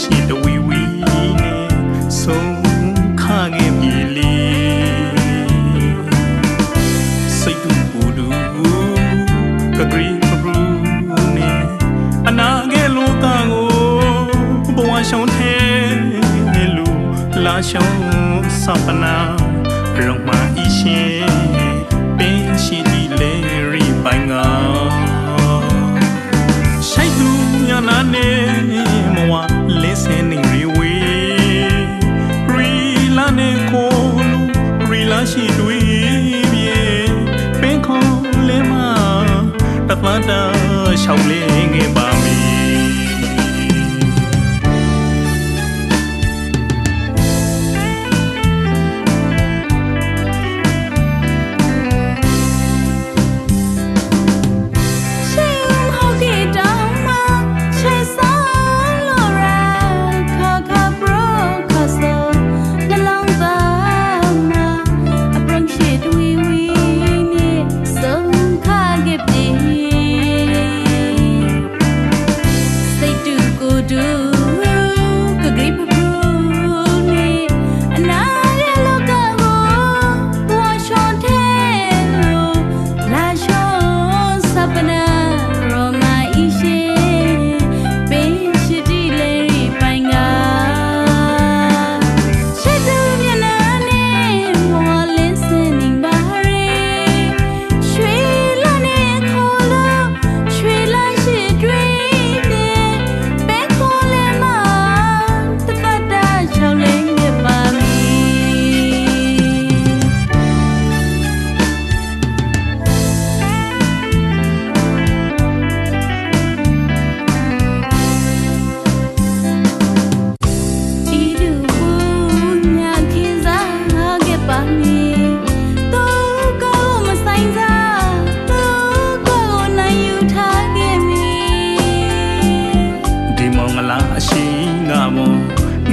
ရှိတဝီဝီနဲ့ဆုံးခခဲ့ပြီလေစိတ်တူပူတူကဂရီပရူနဲ့အနာငယ်လောကကိုဘဝရှောင်းထဲလူလာရှောင်းစပနာရုံမအရှင်ပင်ရှိဒီလေရီပိုင်ငါရှိုက်သူညာနာနေမဝလင်းစင်းနေရီဝေရီလာနေကိုလူရီလာရှိတွေပြေပင်ခေါ်လဲမတပတ်တာရှောက်လေးငယ်ပါမီ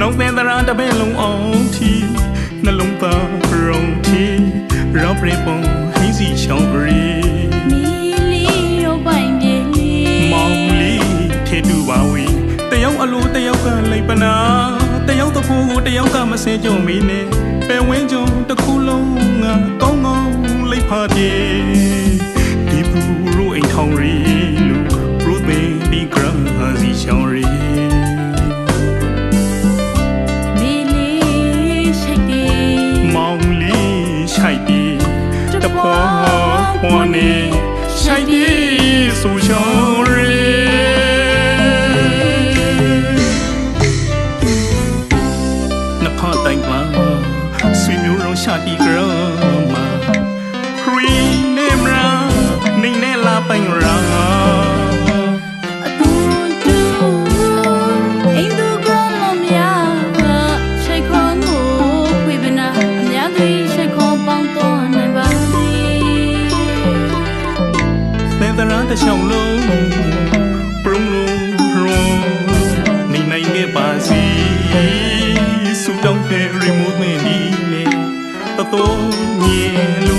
น้องเป็นตราตะเป็นลงอ่อนที่นั่นลงตารงที่เราเปรียบปองให้สีช่องรีมีลีโยบายเย็นมองลีเทดูบาวีแต่ยังอลูแต่ยังกันเลยปนาแต่ยังตะพูแต่ยังกันมาเสียจงมีเน่เป็นเว้นจงตะคูลงก้องงงเลยพาเดที่ผู้รู้เองทองรีลูกรู้เป็นดีกระสีช่องรีใช่ดีแต่พอวันนี้ใช่ดีสู่ชอรีนักพอแต่งมาสวยมิวเราชาดีกระมาครีเนมราในเนลาเป็นราแต่ช่องลงปรุงลงรอในเงี้ยบาซีสุดต้องเทรีมูดเมดีเล่ตะโตเงี้ยลุ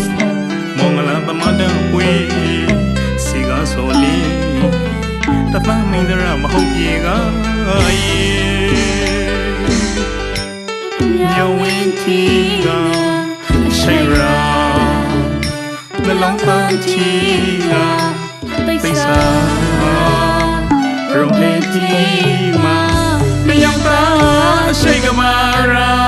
มองอะไรประมาณนั้นเว้สิกาโซลีตะฟ้าไม่ได้รับมาหกเยกายาวินทีกาใช่ราและลองฟังทีกาติสาโรงเพลงที่มาไม่ยอมตาใช่ก็มารา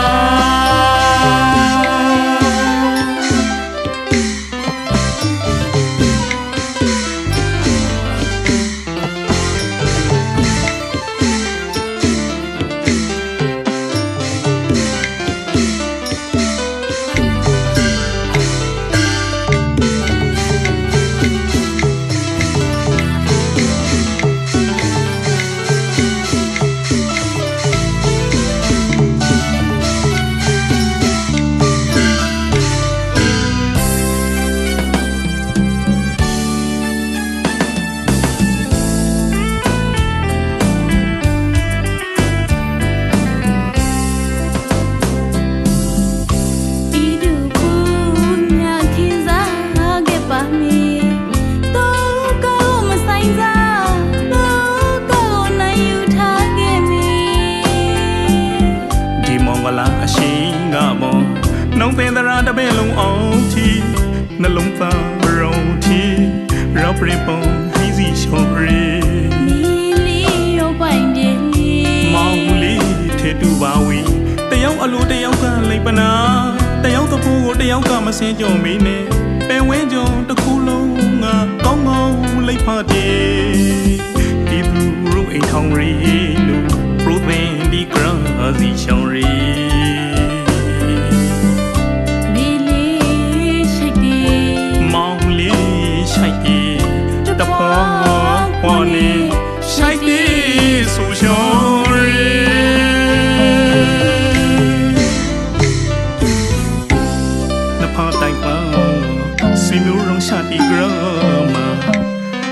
ပြေပုံဟိစီရှောရီမီလီရောပိုင်ပြေမောင်လေးထဲတူပါဝီတယောက်အလိုတယောက်ကလိပ်ပနာတယောက်တဖို့ကိုတယောက်ကမစင်ကြုံမင်းနဲ့ပင်ဝင်းကြုံတစ်ခုလုံးငါကောင်းကောင်းလိပ်ဖတ်တယ်ဒီသူတို့အိမ်ထောင်ရီလို့ပရိုသင်ဒီဂရာစီရှောင်းရီမီလီရှိတ်ပြေမောင်လေးရှိုက်ပြေတဖွာဖွာနေရှိုက်ပြေဆူရှောင်းရီစီမျိုးရုံရှာတီဂရမ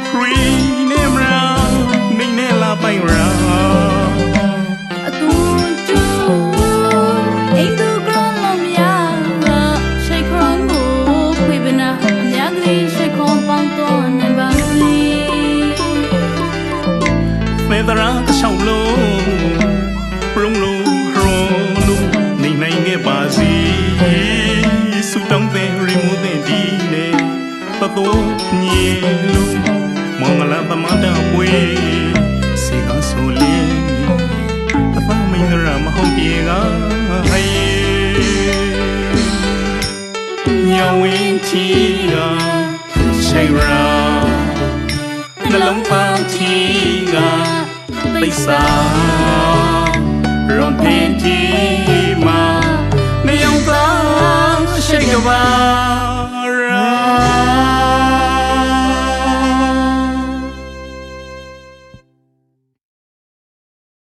ခရီနေမရာမင်းနဲ့လာပိုင်ရာအတူတူအိမ်သူကလုံးရရှိတ်ခေါင်းကိုခွေပနာအများကလေးရှိတ်ခေါင်းပေါင်းတော့နေပါလိမေတရာတချောင်းလုံးပရုံလုံးရောလုံးနေနိုင်ခဲ့ပါစီစူတောင်းတဲ့ရီမိုးတဲ့ဒီပတိုးညီလူမောင်လာပမတာပွေစီကဆိုလင်းတပမင်းရမဟုတ်ပြေကဟေးညဝင်းချီကရှိရာနှလုံးပေါင်းချီကပိစာရုံးပင်ချီမှာမယုံသားရှိကပါ